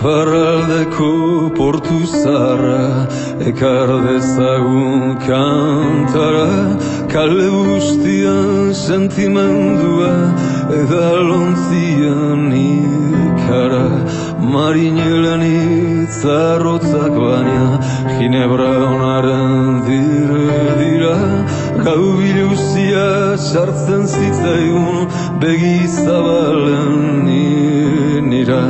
Iparraldeko portu zaharra ekar dezagun kantara, kale guztian sentimendua edalontzian ikara. Marinelen itzarrotzak baina ginebra onaren dira, gau biluzia sartzen zitzaigun begi zabalen nira.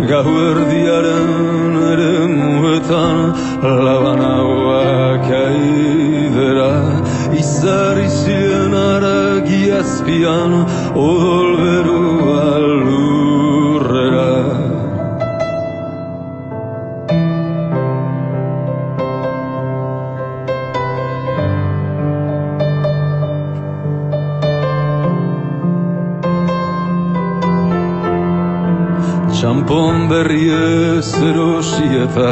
Gau erdiaren ere muetan labanagoak aidera, izarri ziren aragi azpian odol berua lurrera. Txampon berriez erosi eta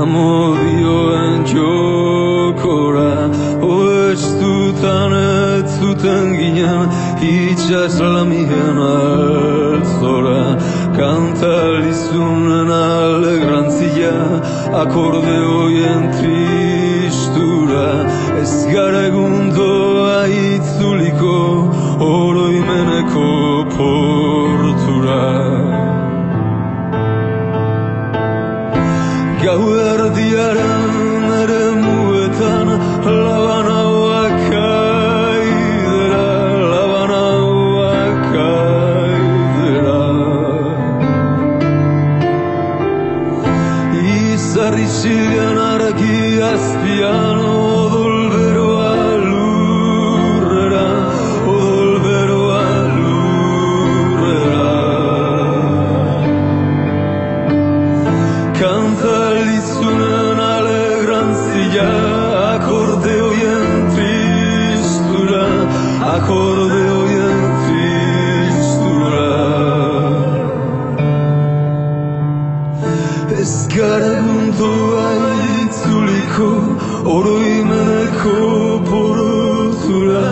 amodioen jokora, oestutan ez zuten ginen itxas lamien altzora. Kantalizunen alegrantzia, akordeoien tristura, ez gara egundoa itzuliko oroimeneko portura. Gau erdiaren ere muetan labanagoak aidera, labanagoak aidera. Izarri ziren aragi azpian odol beroa lurrera, odol beroa lurrera. Kantalizunen alegrantzia, akordeoien tristura, akordeoien tristura. Ez gara gundoa itzuliko oroimeneko portura,